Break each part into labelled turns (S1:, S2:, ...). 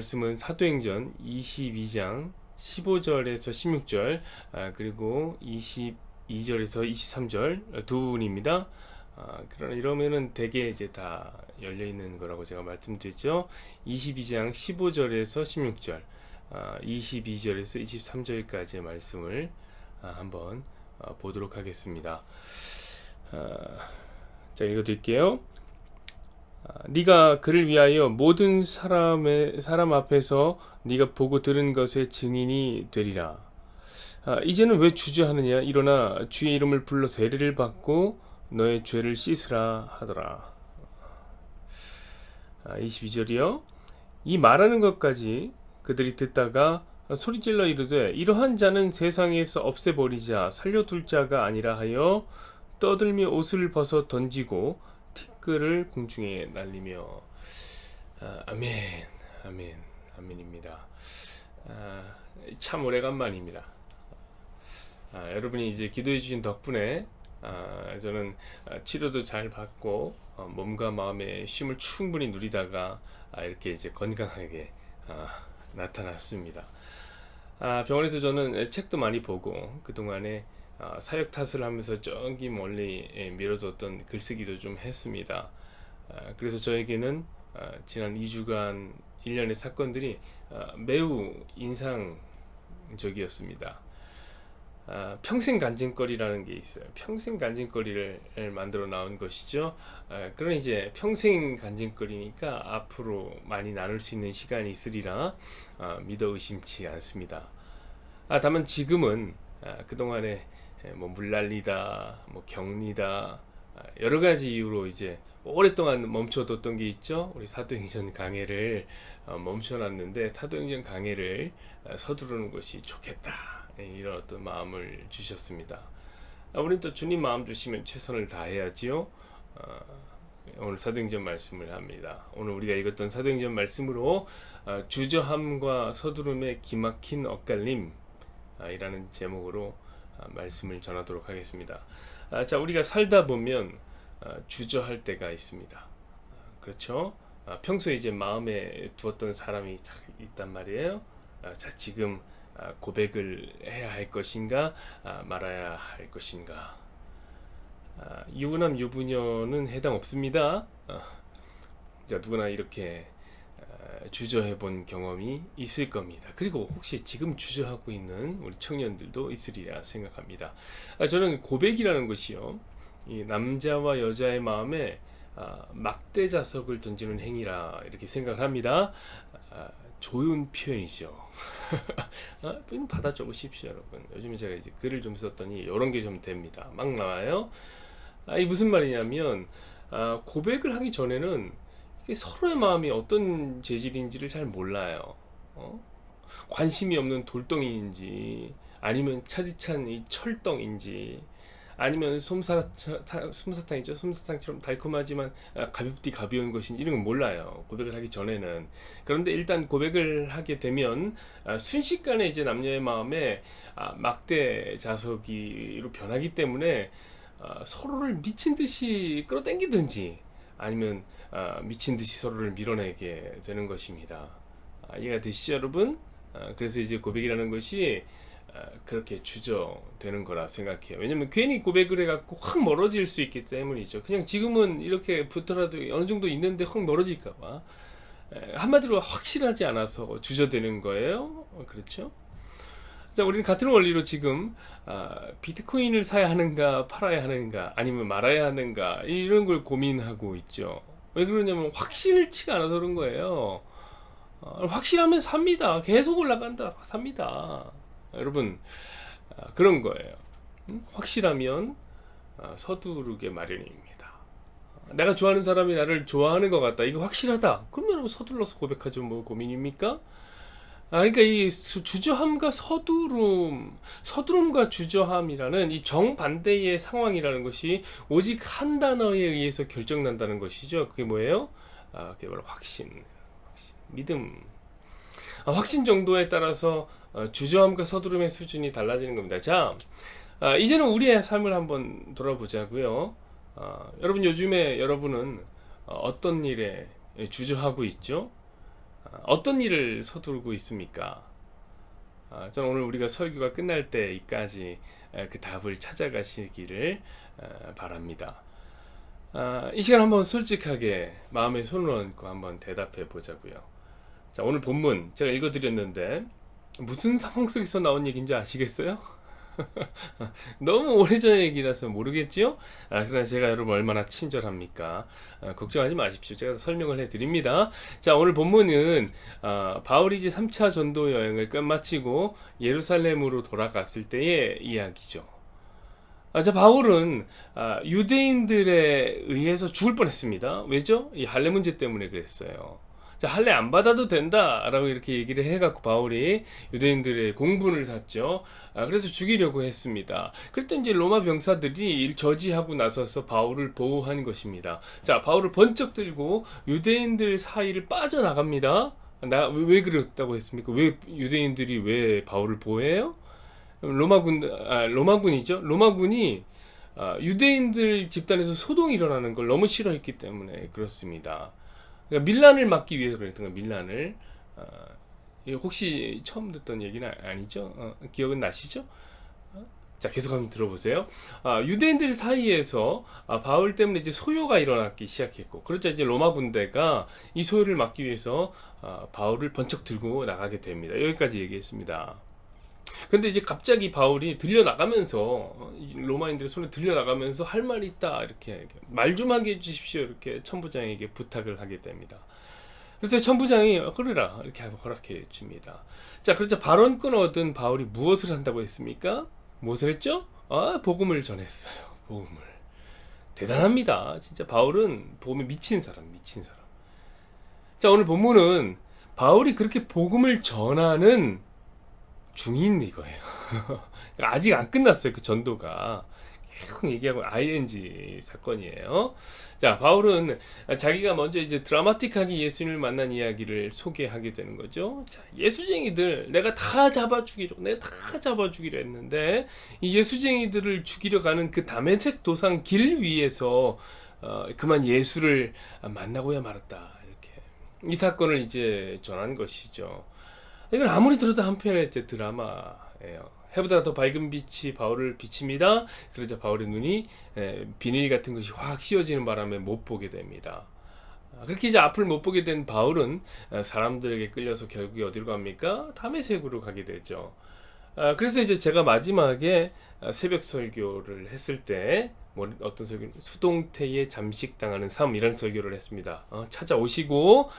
S1: 말씀은 사도행전 22장 15절에서 16절, 그리고 22절에서 23절 두 부분입니다. 그러나 이러면은 대개 이제 다 열려 있는 거라고 제가 말씀드렸죠. 22장 15절에서 16절, 22절에서 23절까지의 말씀을 한번 보도록 하겠습니다. 자, 읽어드릴게요. 네가 그를 위하여 모든 사람 앞에서 네가 보고 들은 것의 증인이 되리라. 이제는 왜 주저하느냐? 일어나 주의 이름을 불러 세례를 받고 너의 죄를 씻으라 하더라. 22절이요. 이 말하는 것까지 그들이 듣다가 소리질러 이르되 이러한 자는 세상에서 없애버리자 살려둘 자가 아니라 하여 떠들며 옷을 벗어 던지고 티끌을 공중에 날리며. 아멘, 아멘, 아멘입니다. 참 오래간만입니다. 여러분이 이제 기도해 주신 덕분에 저는 치료도 잘 받고 몸과 마음의 쉼을 충분히 누리다가 이렇게 이제 건강하게 나타났습니다. 병원에서 저는 책도 많이 보고 그동안에 사역 탓을 하면서 저기 멀리 미뤄뒀던 글쓰기도 좀 했습니다. 그래서 저에게는 지난 2주간 일련의 사건들이 매우 인상적이었습니다. 평생 간증거리라는 게 있어요. 평생 간증거리를 만들어 나온 것이죠. 그런 이제 평생 간증거리니까 앞으로 많이 나눌 수 있는 시간이 있으리라 믿어 의심치 않습니다. 다만 지금은 그동안에 뭐 물난리다, 뭐 격리다, 여러 가지 이유로 이제 오랫동안 멈춰뒀던 게 있죠. 우리 사도행전 강해를 멈춰놨는데 사도행전 강해를 서두르는 것이 좋겠다, 이런 어떤 마음을 주셨습니다. 우리는 또 주님 마음 주시면 최선을 다해야지요. 오늘 사도행전 말씀을 합니다. 오늘 우리가 읽었던 사도행전 말씀으로 주저함과 서두름의 기막힌 엇갈림 이라는 제목으로 말씀을 전하도록 하겠습니다. 자, 우리가 살다 보면 주저할 때가 있습니다. 그렇죠? 평소에 이제 마음에 두었던 사람이 있단 말이에요. 자, 지금 고백을 해야 할 것인가, 말아야 할 것인가. 유부남 유부녀는 해당 없습니다. 자, 누구나 이렇게 주저해 본 경험이 있을 겁니다. 그리고 혹시 지금 주저하고 있는 우리 청년들도 있으리라 생각합니다. 저는 고백이라는 것이요, 이 남자와 여자의 마음에 막대 자석을 던지는 행위라 이렇게 생각을 합니다. 좋은 표현이죠. 받아 적으십시오, 여러분. 요즘에 제가 이제 글을 좀 썼더니 이런 게 좀 됩니다. 막 나와요. 이 무슨 말이냐면 고백을 하기 전에는 서로의 마음이 어떤 재질인지를 잘 몰라요. 관심이 없는 돌덩이인지, 아니면 차디찬 이 철덩인지, 아니면 솜사탕이죠. 솜사탕처럼 달콤하지만 가볍디 가벼운 것인지, 이런 건 몰라요, 고백을 하기 전에는. 그런데 일단 고백을 하게 되면 순식간에 이제 남녀의 마음에 막대 자석이로 변하기 때문에 서로를 미친 듯이 끌어당기든지 아니면 미친 듯이 서로를 밀어내게 되는 것입니다. 이해가 되시죠, 여러분? 그래서 이제 고백이라는 것이 그렇게 주저되는 거라 생각해요. 왜냐면 괜히 고백을 해갖고 확 멀어질 수 있기 때문이죠. 그냥 지금은 이렇게 붙더라도 어느 정도 있는데 확 멀어질까봐, 한마디로 확실하지 않아서 주저되는 거예요. 그렇죠? 자, 우리는 같은 원리로 지금 비트코인을 사야 하는가 팔아야 하는가 아니면 말아야 하는가 이런 걸 고민하고 있죠. 왜 그러냐면 확실치가 않아서 그런 거예요. 확실하면 삽니다. 계속 올라간다, 삽니다. 여러분, 그런 거예요. 확실하면 서두르게 마련입니다. 내가 좋아하는 사람이 나를 좋아하는 것 같다, 이거 확실하다, 그럼 여러분 서둘러서 고백하죠. 뭐 고민입니까? 그러니까 이 주저함과 서두름과 주저함이라는 이 정반대의 상황이라는 것이 오직 한 단어에 의해서 결정난다는 것이죠. 그게 뭐예요? 그게 바로 확신, 믿음. 확신 정도에 따라서 주저함과 서두름의 수준이 달라지는 겁니다. 자, 이제는 우리의 삶을 한번 돌아보자고요. 여러분, 요즘에 여러분은 어떤 일에 주저하고 있죠? 어떤 일을 서두르고 있습니까? 저는 오늘 우리가 설교가 끝날 때까지 그 답을 찾아가시기를 바랍니다. 이 시간 한번 솔직하게 마음에 손을 얹고 한번 대답해 보자고요. 자, 오늘 본문 제가 읽어드렸는데 무슨 상황 속에서 나온 얘기인지 아시겠어요? 너무 오래전 얘기라서 모르겠지요? 그러나 제가 여러분 얼마나 친절합니까? 걱정하지 마십시오. 제가 설명을 해드립니다. 자, 오늘 본문은 바울이 이제 3차 전도 여행을 끝마치고 예루살렘으로 돌아갔을 때의 이야기죠. 자, 바울은 유대인들에 의해서 죽을 뻔했습니다. 왜죠? 이 할례 문제 때문에 그랬어요. 자, 할례 안 받아도 된다라고 이렇게 얘기를 해갖고 바울이 유대인들의 공분을 샀죠. 그래서 죽이려고 했습니다. 그랬더니 이제 로마 병사들이 일 저지하고 나서서 바울을 보호한 것입니다. 자, 바울을 번쩍 들고 유대인들 사이를 빠져나갑니다. 왜 그랬다고 했습니까? 왜 유대인들이 왜 바울을 보호해요? 로마군이죠. 로마군이 유대인들 집단에서 소동이 일어나는 걸 너무 싫어했기 때문에 그렇습니다. 그러니까 밀란을 막기 위해서 그랬던 거예요. 밀란을. 혹시 처음 듣던 얘기는 아니죠? 기억은 나시죠? 자, 계속 한번 들어보세요. 유대인들 사이에서 바울 때문에 이제 소요가 일어나기 시작했고, 그렇죠. 이제 로마 군대가 이 소요를 막기 위해서 바울을 번쩍 들고 나가게 됩니다. 여기까지 얘기했습니다. 근데 이제 갑자기 바울이 들려나가면서 로마인들의 손에 들려나가면서 할 말이 있다 이렇게 말 좀 하게 해주십시오 이렇게 천부장에게 부탁을 하게 됩니다. 그래서 천부장이 그러라 이렇게 허락해 줍니다. 자, 그렇죠. 발언권 얻은 바울이 무엇을 한다고 했습니까? 무엇을 했죠? 복음을 전했어요. 복음을. 대단합니다. 진짜 바울은 복음에 미친 사람. 자, 오늘 본문은 바울이 그렇게 복음을 전하는 중인 이거예요. 아직 안 끝났어요. 그 전도가 계속 얘기하고 ing 사건이에요. 자, 바울은 자기가 먼저 이제 드라마틱하게 예수님을 만난 이야기를 소개하게 되는 거죠. 자, 예수쟁이들 내가 다 잡아주기로 했는데 이 예수쟁이들을 죽이려 가는 그 다메섹 도상 길 위에서 그만 예수를 만나고야 말았다. 이렇게 이 사건을 이제 전한 것이죠. 이건 아무리 들어도 한편의 드라마예요. 해보다 더 밝은 빛이 바울을 비칩니다. 그러자 바울의 눈이 비닐 같은 것이 확 씌워지는 바람에 못 보게 됩니다. 그렇게 이제 앞을 못 보게 된 바울은 사람들에게 끌려서 결국에 어디로 갑니까? 다메섹으로 가게 되죠. 그래서 이제 제가 마지막에 새벽 설교를 했을 때 어떤 설교, 수동태에 잠식당하는 삶 이런 설교를 했습니다. 찾아오시고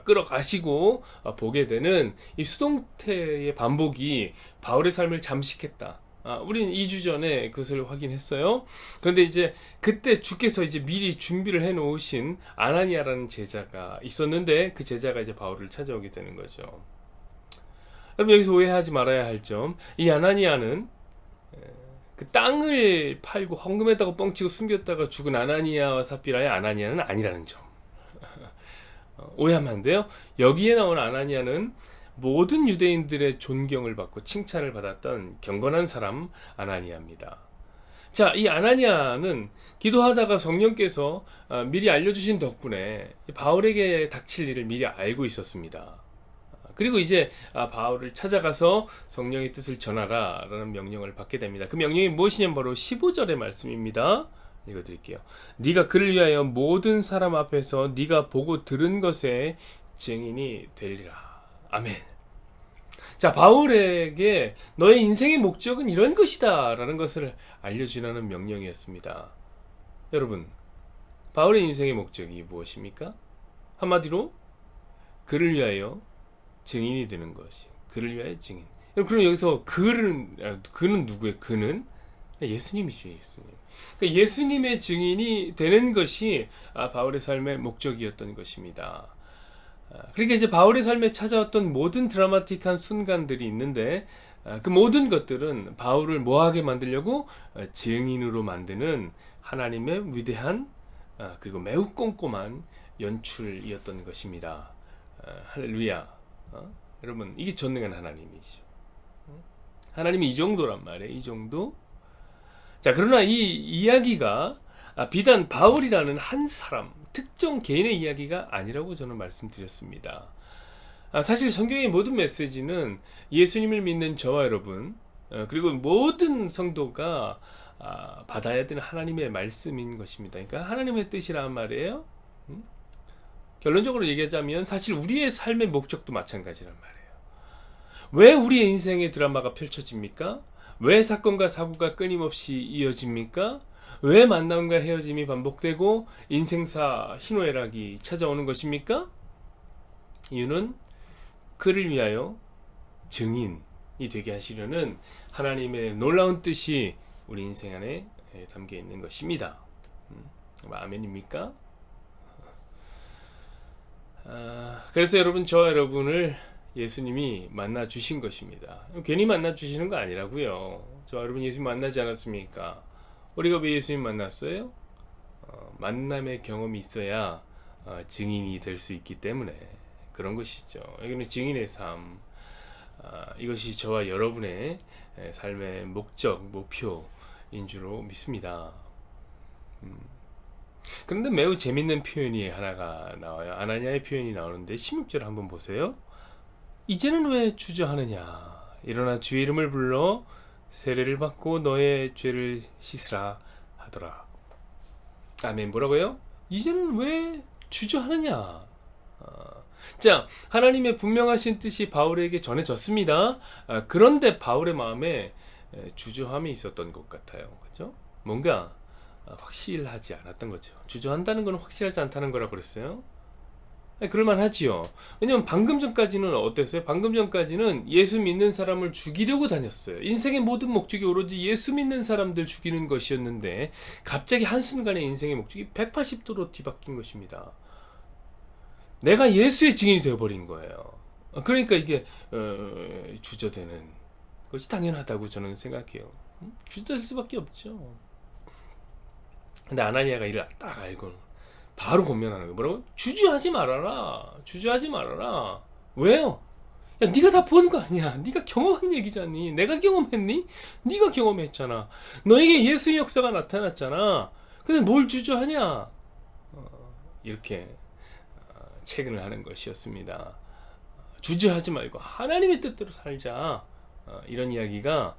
S1: 끌어가시고 보게 되는 이 수동태의 반복이 바울의 삶을 잠식했다. 우리는 2주 전에 그것을 확인했어요. 그런데 이제 그때 주께서 이제 미리 준비를 해 놓으신 아나니아라는 제자가 있었는데 그 제자가 이제 바울을 찾아오게 되는 거죠. 여러분, 여기서 오해하지 말아야 할 점, 이 아나니아는 그 땅을 팔고 헌금했다고 뻥치고 숨겼다가 죽은 아나니아와 삽비라의 아나니아는 아니라는 점. 오해하면 안 돼요. 여기에 나온 아나니아는 모든 유대인들의 존경을 받고 칭찬을 받았던 경건한 사람 아나니아입니다. 자, 이 아나니아는 기도하다가 성령께서 미리 알려주신 덕분에 바울에게 닥칠 일을 미리 알고 있었습니다. 그리고 이제 바울을 찾아가서 성령의 뜻을 전하라 라는 명령을 받게 됩니다. 그 명령이 무엇이냐면 바로 15절의 말씀입니다. 읽어드릴게요. 네가 그를 위하여 모든 사람 앞에서 네가 보고 들은 것의 증인이 되리라. 아멘. 자, 바울에게 너의 인생의 목적은 이런 것이다 라는 것을 알려주라는 명령이었습니다. 여러분, 바울의 인생의 목적이 무엇입니까? 한마디로 그를 위하여 증인이 되는 것이. 그를 위하여 증인. 그럼 여기서 그는 누구예요? 그는 예수님이죠. 예수님. 그러니까 예수님의 증인이 되는 것이 바울의 삶의 목적이었던 것입니다. 그러니까 이제 바울의 삶에 찾아왔던 모든 드라마틱한 순간들이 있는데 그 모든 것들은 바울을 뭐하게 만들려고 증인으로 만드는 하나님의 위대한 그리고 매우 꼼꼼한 연출이었던 것입니다. 할렐루야. 여러분, 이게 전능한 하나님이죠. 하나님이 이 정도란 말이에요. 이 정도. 자, 그러나 이 이야기가 비단 바울이라는 한 사람, 특정 개인의 이야기가 아니라고 저는 말씀드렸습니다. 사실 성경의 모든 메시지는 예수님을 믿는 저와 여러분, 그리고 모든 성도가 받아야 되는 하나님의 말씀인 것입니다. 그러니까 하나님의 뜻이란 말이에요. 결론적으로 얘기하자면 사실 우리의 삶의 목적도 마찬가지란 말이에요. 왜 우리의 인생의 드라마가 펼쳐집니까? 왜 사건과 사고가 끊임없이 이어집니까? 왜 만남과 헤어짐이 반복되고 인생사 희노애락이 찾아오는 것입니까? 이유는 그를 위하여 증인이 되게 하시려는 하나님의 놀라운 뜻이 우리 인생 안에 담겨 있는 것입니다. 아멘입니까? 그래서 여러분, 저와 여러분을 예수님이 만나 주신 것입니다. 괜히 만나 주시는 거 아니라고요. 저와 여러분 예수님 만나지 않았습니까? 우리가 왜 예수님 만났어요? 만남의 경험이 있어야 증인이 될 수 있기 때문에 그런 것이죠. 여기는 증인의 삶, 이것이 저와 여러분의 삶의 목적, 목표인 줄로 믿습니다. 그런데 매우 재밌는 표현이 하나가 나와요. 아나니아의 표현이 나오는데 16절 한번 보세요. 이제는 왜 주저하느냐? 일어나 주의 이름을 불러 세례를 받고 너의 죄를 씻으라 하더라. 아멘. 뭐라고요? 이제는 왜 주저하느냐? 자, 하나님의 분명하신 뜻이 바울에게 전해졌습니다. 그런데 바울의 마음에 주저함이 있었던 것 같아요. 그죠? 뭔가 확실하지 않았던 거죠. 주저한다는 건 확실하지 않다는 거라 그랬어요. 그럴만하지요. 왜냐면 방금 전까지는 어땠어요? 방금 전까지는 예수 믿는 사람을 죽이려고 다녔어요. 인생의 모든 목적이 오로지 예수 믿는 사람들 죽이는 것이었는데 갑자기 한순간에 인생의 목적이 180도로 뒤바뀐 것입니다. 내가 예수의 증인이 되어버린 거예요. 그러니까 이게 주저되는 것이 당연하다고 저는 생각해요. 주저될 수밖에 없죠. 근데 아나니아가 이를 딱 알고 바로 권면하는 거예요. 뭐라고? 주저하지 말아라. 주저하지 말아라. 왜요? 야, 네가 다 본 거 아니야. 네가 경험한 얘기잖니. 내가 경험했니? 네가 경험했잖아. 너에게 예수의 역사가 나타났잖아. 근데 뭘 주저하냐? 이렇게 체근을 하는 것이었습니다. 주저하지 말고 하나님의 뜻대로 살자. 이런 이야기가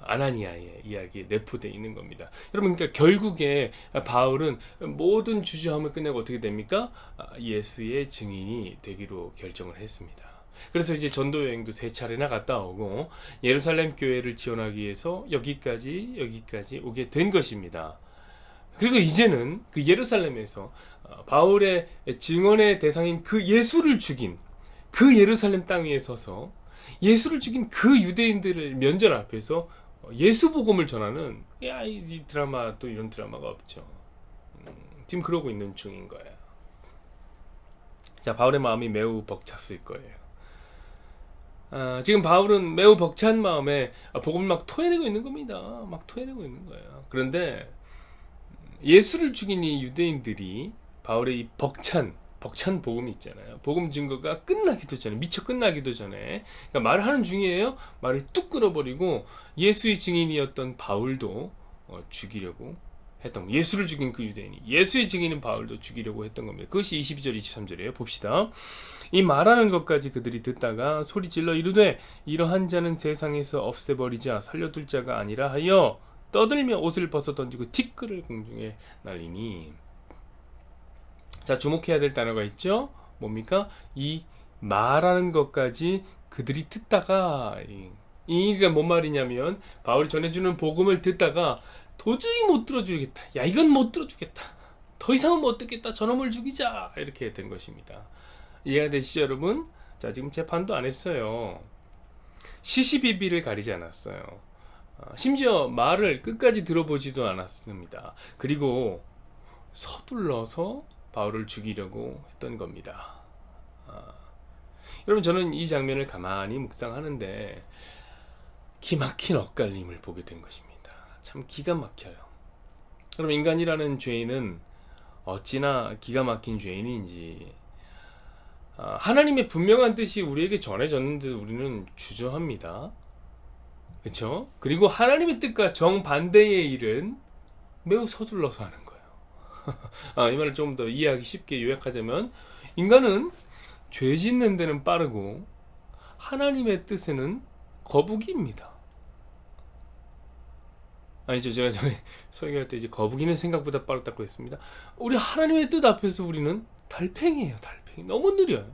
S1: 아나니아의 이야기에 내포되어 있는 겁니다. 여러분, 그러니까 결국에 바울은 모든 주저함을 끝내고 어떻게 됩니까? 예수의 증인이 되기로 결정을 했습니다. 그래서 이제 전도 여행도 3차례나 갔다 오고 예루살렘 교회를 지원하기 위해서 여기까지 오게 된 것입니다. 그리고 이제는 그 예루살렘에서 바울의 증언의 대상인 그 예수를 죽인 그 예루살렘 땅 위에 서서 예수를 죽인 그 유대인들을 면전 앞에서 예수 복음을 전하는, 이 드라마, 또 이런 드라마가 없죠. 지금 그러고 있는 중인 거예요. 자, 바울의 마음이 매우 벅찼을 거예요. 지금 바울은 매우 벅찬 마음에 복음을 막 토해내고 있는 겁니다. 막 토해내고 있는 거예요. 그런데 예수를 죽인 이 유대인들이 바울의 이 벅찬 복음이 있잖아요. 복음 증거가 끝나기도 전에, 미처 끝나기도 전에, 그러니까 말을 하는 중이에요. 말을 뚝 끊어버리고 예수의 증인이었던 바울도 죽이려고 했던, 예수를 죽인 그 유대인이 예수의 증인인 바울도 죽이려고 했던 겁니다. 그것이 22절 23절이에요. 봅시다. 이 말하는 것까지 그들이 듣다가 소리질러 이르되 이러한 자는 세상에서 없애버리자 살려둘 자가 아니라 하여 떠들며 옷을 벗어 던지고 티끌을 공중에 날리니. 자, 주목해야 될 단어가 있죠. 뭡니까? 이 말하는 것까지 그들이 듣다가, 이게 뭔 말이냐면 바울이 전해주는 복음을 듣다가 도저히 못 들어주겠다. 야, 이건 못 들어주겠다. 더 이상은 못 듣겠다. 저놈을 죽이자. 이렇게 된 것입니다. 이해가 되시죠, 여러분? 자, 지금 재판도 안 했어요. 시시비비를 가리지 않았어요. 심지어 말을 끝까지 들어보지도 않았습니다. 그리고 서둘러서 바울을 죽이려고 했던 겁니다. 여러분, 저는 이 장면을 가만히 묵상하는데 기막힌 엇갈림을 보게 된 것입니다. 참 기가 막혀요. 그럼 인간이라는 죄인은 어찌나 기가 막힌 죄인인지, 하나님의 분명한 뜻이 우리에게 전해졌는데 우리는 주저합니다. 그렇죠? 그리고 하나님의 뜻과 정반대의 일은 매우 서둘러서 하는 거예요. 이 말을 좀 더 이해하기 쉽게 요약하자면, 인간은 죄 짓는 데는 빠르고 하나님의 뜻에는 거북이입니다. 아니죠. 제가 전에 설교할 때 이제 거북이는 생각보다 빠르다고 했습니다. 우리 하나님의 뜻 앞에서 우리는 달팽이에요. 달팽이. 너무 느려요.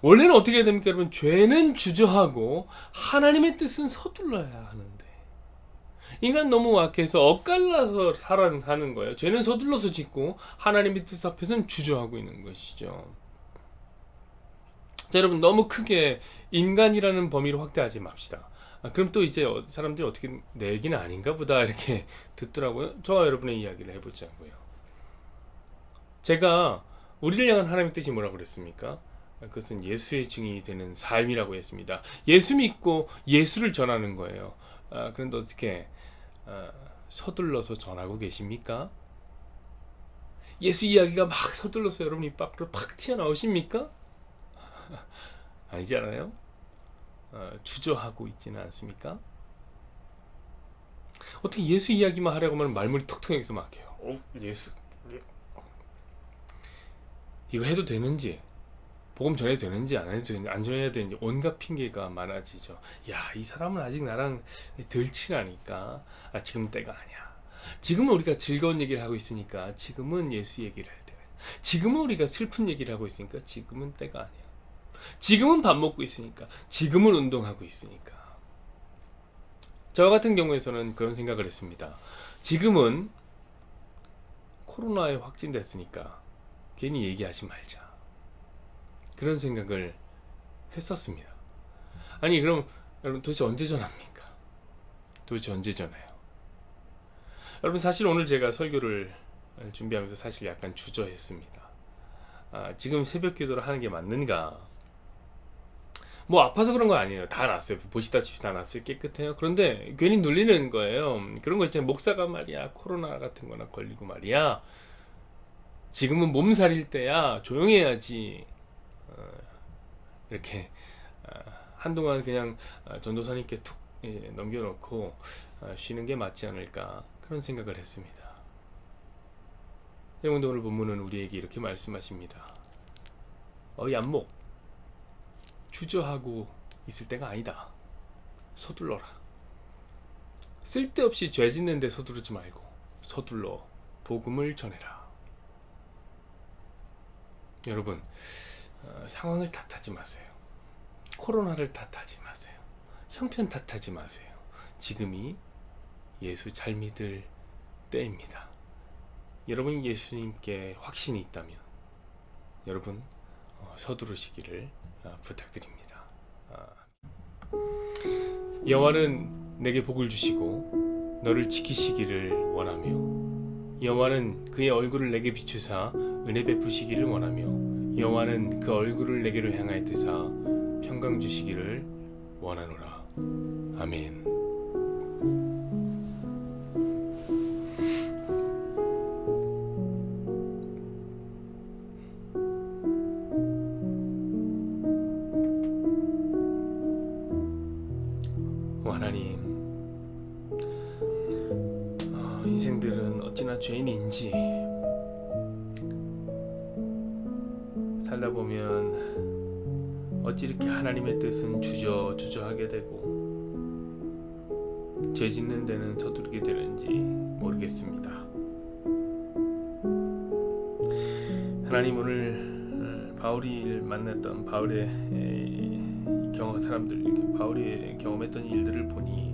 S1: 원래는 어떻게 해야 됩니까, 여러분? 죄는 주저하고 하나님의 뜻은 서둘러야 하는데 인간 너무 악해서 엇갈라서 사는 거예요. 죄는 서둘러서 짓고 하나님의 뜻 앞에서는 주저하고 있는 것이죠. 자, 여러분, 너무 크게 인간이라는 범위로 확대하지 맙시다. 그럼 또 이제 사람들이 어떻게 내 얘기는 아닌가 보다 이렇게 듣더라고요. 저와 여러분의 이야기를 해보자고요. 제가 우리를 향한 하나님의 뜻이 뭐라고 그랬습니까? 그것은 예수의 증인이 되는 삶이라고 했습니다. 예수 믿고 예수를 전하는 거예요. 그런데 어떻게 서둘러서 전하고 계십니까? 예수 이야기가 막 서둘러서 여러분 입 밖으로 팍 튀어나오십니까? 아니지 않아요? 주저하고 있지는 않습니까? 어떻게 예수 이야기만 하려고 하면 말문이 턱턱해서 막혀요. 예수 이거 해도 되는지, 복음 전해도 되는지 안 해도 되는지, 안 전해야 되는지 온갖 핑계가 많아지죠. 야, 이 사람은 아직 나랑 덜 친하니까 지금 때가 아니야. 지금은 우리가 즐거운 얘기를 하고 있으니까 지금은 예수 얘기를 해야 돼. 지금은 우리가 슬픈 얘기를 하고 있으니까 지금은 때가 아니야. 지금은 밥 먹고 있으니까, 지금은 운동하고 있으니까. 저 같은 경우에서는 그런 생각을 했습니다. 지금은 코로나에 확진됐으니까 괜히 얘기하지 말자, 그런 생각을 했었습니다. 아니, 그럼 여러분 도대체 언제 전합니까? 도대체 언제 전해요? 여러분, 사실 오늘 제가 설교를 준비하면서 사실 약간 주저했습니다. 지금 새벽 기도를 하는 게 맞는가? 뭐 아파서 그런 거 아니에요. 다 났어요. 보시다시피 다 났어요. 깨끗해요. 그런데 괜히 눌리는 거예요. 그런 거 있잖아요. 목사가 말이야 코로나 같은 거나 걸리고 말이야, 지금은 몸살일 때야 조용해야지, 이렇게 한동안 그냥 전도사님께 툭 넘겨놓고 쉬는 게 맞지 않을까, 그런 생각을 했습니다. 여러분들, 오늘 본문은 우리에게 이렇게 말씀하십니다. 얀목, 주저하고 있을 때가 아니다. 서둘러라. 쓸데없이 죄 짓는데 서두르지 말고 서둘러 복음을 전해라. 여러분, 상황을 탓하지 마세요. 코로나를 탓하지 마세요. 형편 탓하지 마세요. 지금이 예수 잘 믿을 때입니다. 여러분, 예수님께 확신이 있다면 여러분 서두르시기를 부탁드립니다. 여호와는 내게 복을 주시고 너를 지키시기를 원하며, 여호와는 그의 얼굴을 내게 비추사 은혜 베푸시기를 원하며, 여호와는 그 얼굴을 내게로 향하여 뜨사 평강 주시기를 원하노라. 아멘. 하나님, 인생들은 어찌나 죄인인지, 살다 보면 어찌 이렇게 하나님의 뜻은 주저하게 되고 죄 짓는 데는 서두르게 되는지 모르겠습니다. 하나님, 오늘 바울이 만났던 바울의 사람들, 바울이 경험했던 일들을 보니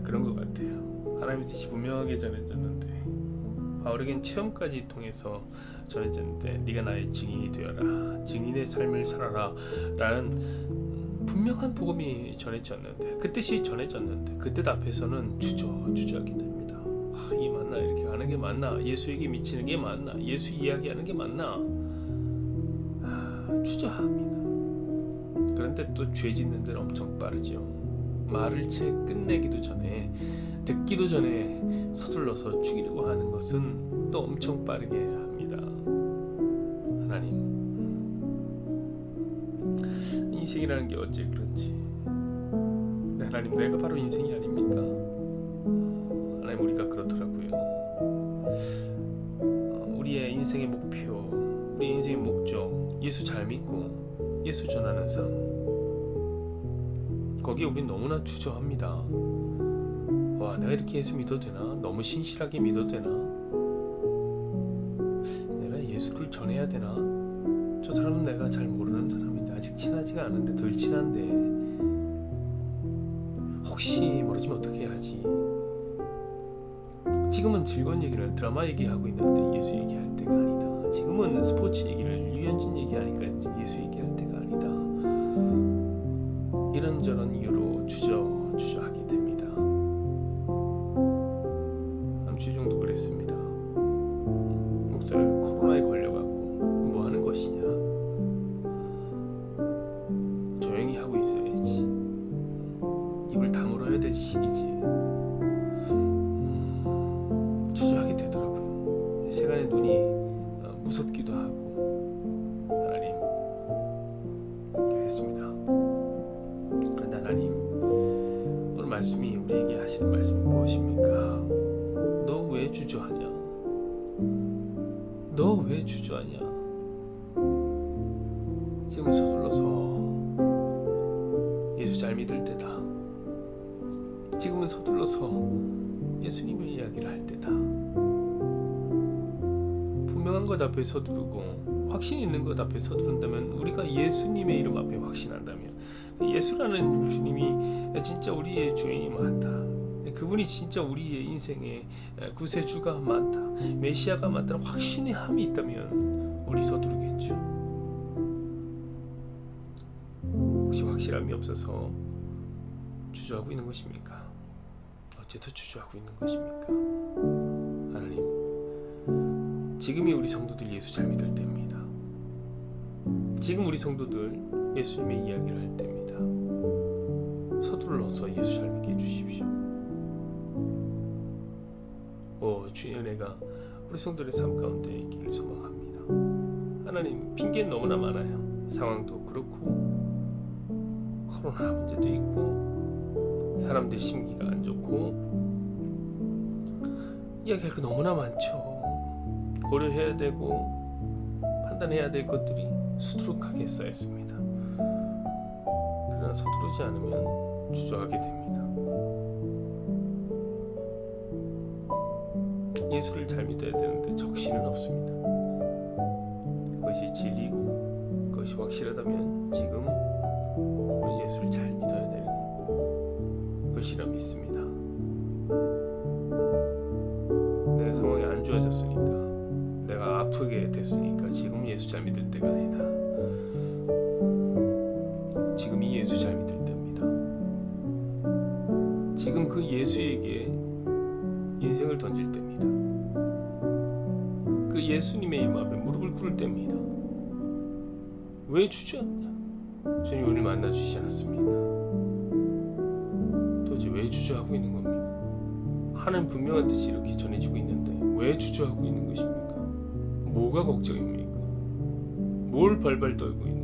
S1: 그런 것 같아요. 하나님의 뜻이 분명하게 전해졌는데, 바울에겐 체험까지 통해서 전해졌는데, 네가 나의 증인이 되어라, 증인의 삶을 살아라 라는 분명한 복음이 전해졌는데, 그 뜻이 전해졌는데 그 뜻 앞에서는 주저하게 됩니다. 이게 맞나? 이렇게 가는 게 맞나? 예수에게 미치는 게 맞나? 예수 이야기하는 게 맞나? 주저합니다. 그런데 또 죄 짓는 데는 엄청 빠르죠. 말을 채 끝내기도 전에, 듣기도 전에 서둘러서 죽이려고 하는 것은 또 엄청 빠르게 합니다. 하나님, 인생이라는 게 어째 그런지. 하나님, 내가 바로 인생이 아닙니까? 하나님, 우리가 그렇더라고요. 우리의 인생의 목표, 우리 인생의 목적, 예수 잘 믿고 예수 전하는 삶, 거기에 우린 너무나 주저합니다. 와, 내가 이렇게 예수 믿어도 되나? 너무 신실하게 믿어도 되나? 내가 예수를 전해야 되나? 저 사람은 내가 잘 모르는 사람인데, 아직 친하지가 않은데, 덜 친한데, 혹시 모르지만 어떻게 해야지? 지금은 즐거운 얘기를, 드라마 얘기하고 있는데 예수 얘기할 때가 아니다. 지금은 스포츠 얘기를, 유현진 얘기하니까 예수 얘기할 때가 아니다. 이런저런 이유로 주저하게 됩니다. 한 주 정도 그랬습니다. 목사가 코로나에 걸려갖고 뭐 하는 것이냐, 조용히 하고 있어야지, 입을 다물어야 될 시기지, 주저하게 되더라고요. 세간의 눈이 무섭기도 하고. 하나님, 그랬습니다. 그런데 하나님, 오늘 말씀이 우리에게 하시는 말씀이 무엇입니까? 너 왜 주저하냐? 너 왜 주저하냐? 지금 서둘러서 예수 잘 믿을 때다. 지금은 서둘러서 예수님의 이야기를 할 때다. 분명한 것 앞에 서두르고 확신 있는 것 앞에 서두른다면, 우리가 예수님의 이름 앞에 확신한다면, 예수라는 주님이 진짜 우리의 주인이 많다, 그분이 진짜 우리의 인생의 구세주가 많다, 메시아가 많다는 확신의 함이 있다면 우리 서두르겠죠. 혹시 확실함이 없어서 주저하고 있는 것입니까? 어째서 주저하고 있는 것입니까? 하나님, 지금이 우리 성도들 예수 잘 믿을 때입니다. 지금 우리 성도들 예수님의 이야기를 할 때입니다. 서둘러서 예수 잘 믿게 해주십시오. 주의 은혜가 우리 성도들의 삶 가운데 있기를 소망합니다. 하나님, 핑계는 너무나 많아요. 상황도 그렇고, 코로나 문제도 있고, 사람들 심기가 안 좋고, 이야기할 거 너무나 많죠. 고려해야 되고 판단해야 될 것들이 수두룩하게 쌓였습니다. 그러나 서두르지 않으면 주저하게 됩니다. 예수를 잘 믿어야 되는데 적신은 없습니다. 그것이 진리고 그것이 확실하다면 지금 우리 예수를 잘 믿어야 되는 것이라 믿습니다. 내 상황이 안 좋아졌으니까, 내가 아프게 됐으니까 지금 예수 잘 믿을 때가 아니다. 지금이 예수 잘 믿을 때입니다. 지금 그 예수에게 인생을 던질 때입니다. 그 예수님의 이름 앞에 무릎을 꿇을 때입니다. 왜 주저하냐? 주님 우리를 만나주시지 않았습니까? 도대체 왜 주저하고 있는 겁니까? 하나님 분명한 뜻이 이렇게 전해지고 있는데 왜 주저하고 있는 것입니까? 뭐가 걱정입니까? 뭘 발발 떨고 있는